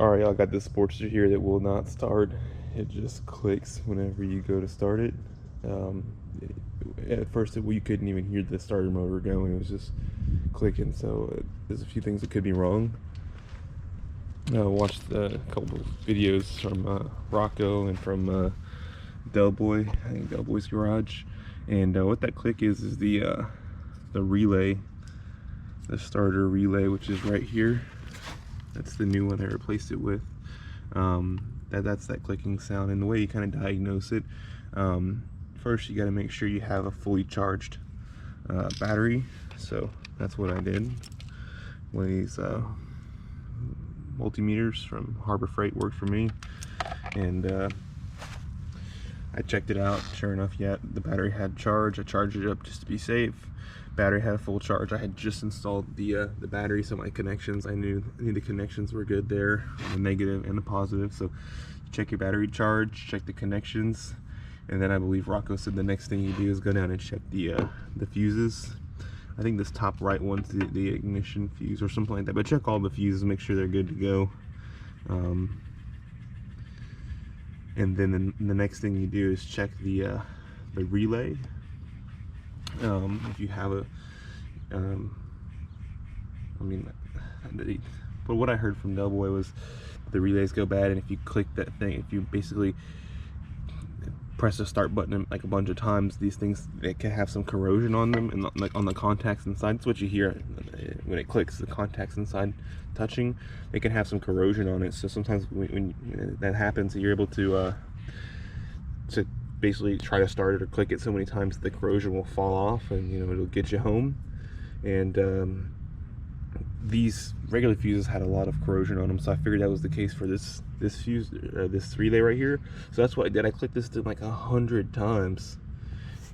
Alright, y'all, got this Sportster here that will not start. It just clicks whenever you go to start it. Um, at first, you couldn't even hear the starter motor going. It was just clicking, so there's a few things that could be wrong. Watched a couple of videos from Rocco and from Delboy, I think Delboy's Garage. And what that click is the relay, the starter relay, which is right here. That's the new one I replaced it with. That's that clicking sound. And the way you kind of diagnose it, first you got to make sure you have a fully charged battery. So that's what I did. One of these multimeters from Harbor Freight worked for me, and I checked it out. Sure enough, yeah, the battery had charge. I charged it up just to be safe. Battery had a full charge. I had just installed the battery, so my connections, I knew the connections were good there, the negative and the positive. So check your battery charge, check the connections, and then I believe Rocco said the next thing you do is go down and check the fuses. I think this top right one's the ignition fuse or something like that, but check all the fuses, make sure they're good to go. And then the next thing you do is check the relay. If you have a, but what I heard from Delboy was the relays go bad, and if you click that thing, if you basically press the start button like a bunch of times, these things, they can have some corrosion on them, and like on the contacts inside. That's what you hear when it clicks, the contacts inside touching, they can have some corrosion on it. So sometimes when that happens, you're able to basically try to start it or click it so many times that the corrosion will fall off, and it'll get you home. And these regular fuses had a lot of corrosion on them, so I figured that was the case for this fuse, this relay right here. So that's what I did. I clicked this thing like 100 times,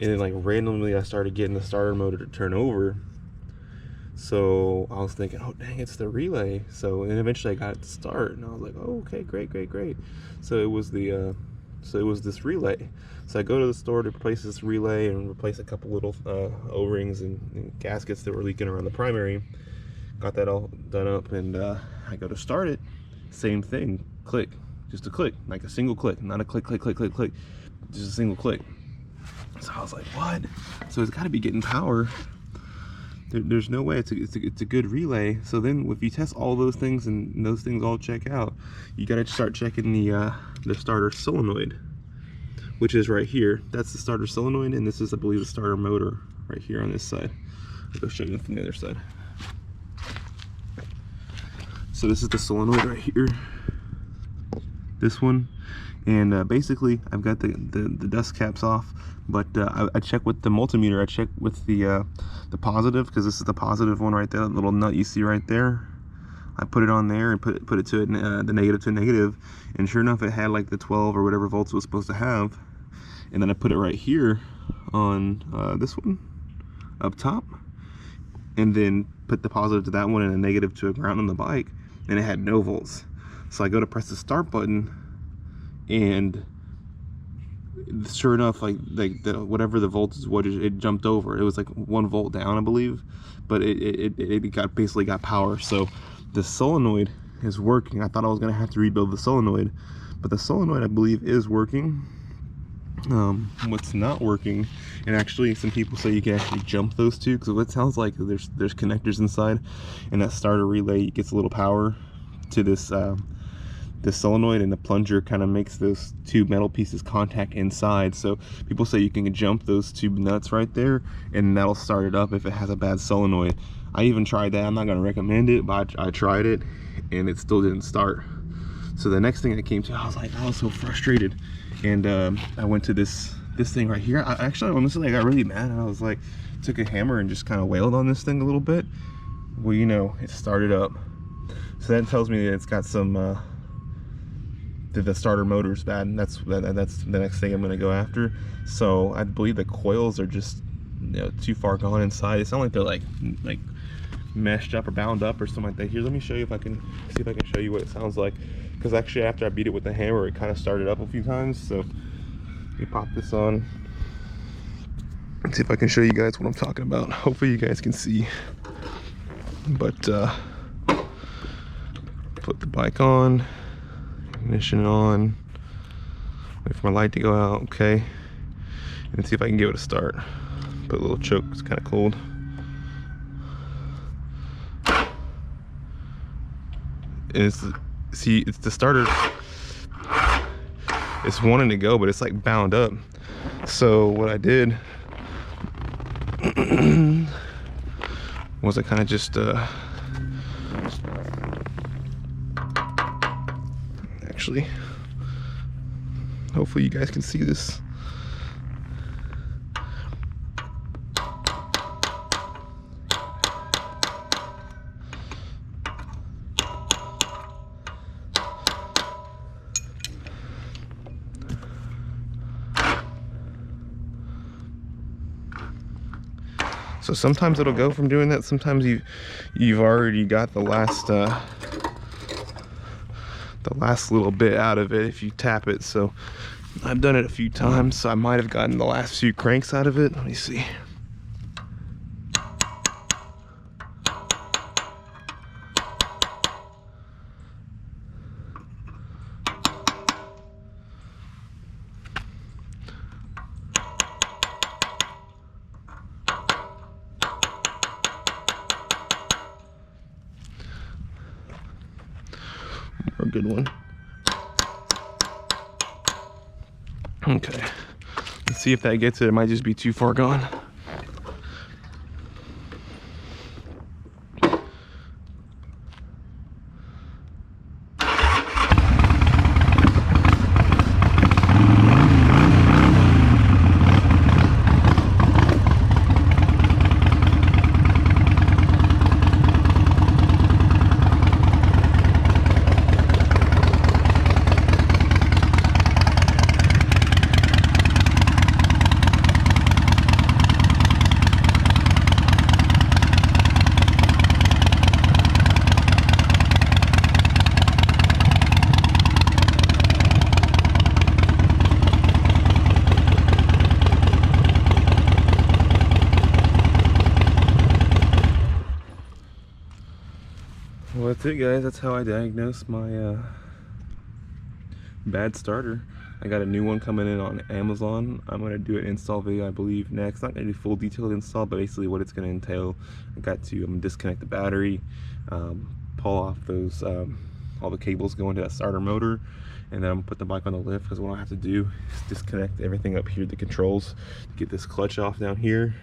and then like randomly I started getting the starter motor to turn over. So I was thinking, oh dang, it's the relay. So, and eventually I got it to start, and I was like, oh, okay, great. So it was this relay. So I go to the store to replace this relay and replace a couple little O-rings and gaskets that were leaking around the primary. Got that all done up, and I go to start it. Same thing, click, just a click, like a single click, not a click, just a single click. So I was like, what? So it's got to be getting power. There's no way. It's a good relay. So then if you test all those things and those things all check out, you got to start checking the starter solenoid, which is right here. That's the starter solenoid, and this is, I believe, the starter motor right here on this side. I'll go show you from the other side. So this is the solenoid right here, this one, and basically I've got the dust caps off, but I check with the multimeter. I check with the positive, because this is the positive one right there, that little nut you see right there. I put it on there and put it to the negative to negative, and sure enough, it had like the 12 or whatever volts it was supposed to have. And then I put it right here on this one up top, and then put the positive to that one and a negative to a ground on the bike, and it had no volts. So I go to press the start button, and sure enough, whatever the voltage was, it jumped over. It was like 1 volt down, I believe, but it basically got power. So the solenoid is working. I thought I was gonna have to rebuild the solenoid, but the solenoid, I believe, is working. What's not working, and actually some people say you can actually jump those two, because what it sounds like there's connectors inside, and that starter relay gets a little power to this this solenoid, and the plunger kind of makes those two metal pieces contact inside. So people say you can jump those two nuts right there, and that'll start it up if it has a bad solenoid. I even tried that. I'm not going to recommend it, but I tried it, and it still didn't start. So the next thing I came to, I was so frustrated, and I went to this thing right here. Honestly, I got really mad, and I was like, took a hammer and just kind of wailed on this thing a little bit. Well, it started up. So that tells me that it's got some the starter motor's bad, and that's the next thing I'm going to go after. So I believe the coils are just too far gone inside. It's not like they're like meshed up or bound up or something like that. Here, let me show you if I can show you what it sounds like, because actually after I beat it with the hammer, it kind of started up a few times. So let me pop this on and see if I can show you guys what I'm talking about. Hopefully you guys can see, but Put the bike on, ignition on, wait for my light to go out, okay, and see if I can give it a start. Put a little choke, it's kind of cold. And it's the starter, it's wanting to go, but it's like bound up. So what I did was I kind of just actually, hopefully you guys can see this. So sometimes it'll go from doing that. Sometimes you've already got the last little bit out of it if you tap it. So I've done it a few times, so I might have gotten the last few cranks out of it. Let me see. A good one. Okay, let's see if that gets it. It might just be too far gone. Well, that's it, guys. That's how I diagnosed my bad starter. I got a new one coming in on Amazon. I'm going to do an install video, I believe, next. Not going to do full detailed install, but basically what it's going to entail. I'm going to disconnect the battery, pull off those all the cables going to that starter motor, and then I'm going to put the bike on the lift, because what I have to do is disconnect everything up here, the controls, get this clutch off down here,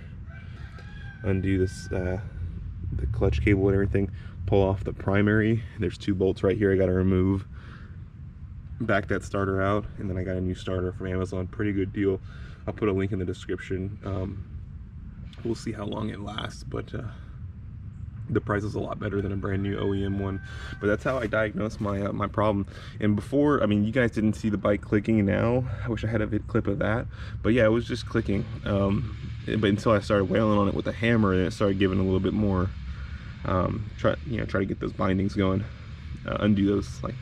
undo this the clutch cable and everything, pull off the primary. There's 2 bolts right here I got to remove, back that starter out, and then I got a new starter from Amazon. Pretty good deal. I'll put a link in the description. We'll see how long it lasts, but the price is a lot better than a brand new OEM one. But that's how I diagnosed my my problem. And before, I mean, you guys didn't see the bike clicking. Now I wish I had a clip of that, but yeah, it was just clicking. But until I started wailing on it with a hammer, and it started giving a little bit more. Try to get those bindings going, undo those, like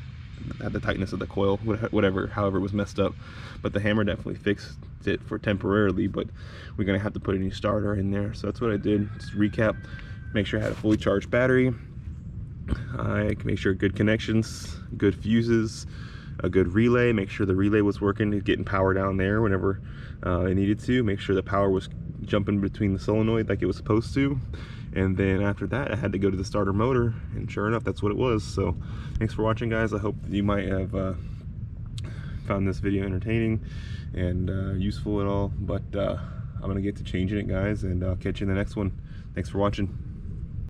the tightness of the coil, whatever, however it was messed up. But the hammer definitely fixed it for temporarily, but we're gonna have to put a new starter in there. So that's what I did. Just recap: make sure I had a fully charged battery, I make sure good connections, good fuses, a good relay, make sure the relay was working, getting power down there whenever it needed to, make sure the power was jumping between the solenoid like it was supposed to. And then after that, I had to go to the starter motor, and sure enough, that's what it was. So thanks for watching, guys. I hope you might have found this video entertaining and useful at all. But I'm gonna get to changing it, guys, and I'll catch you in the next one. Thanks for watching.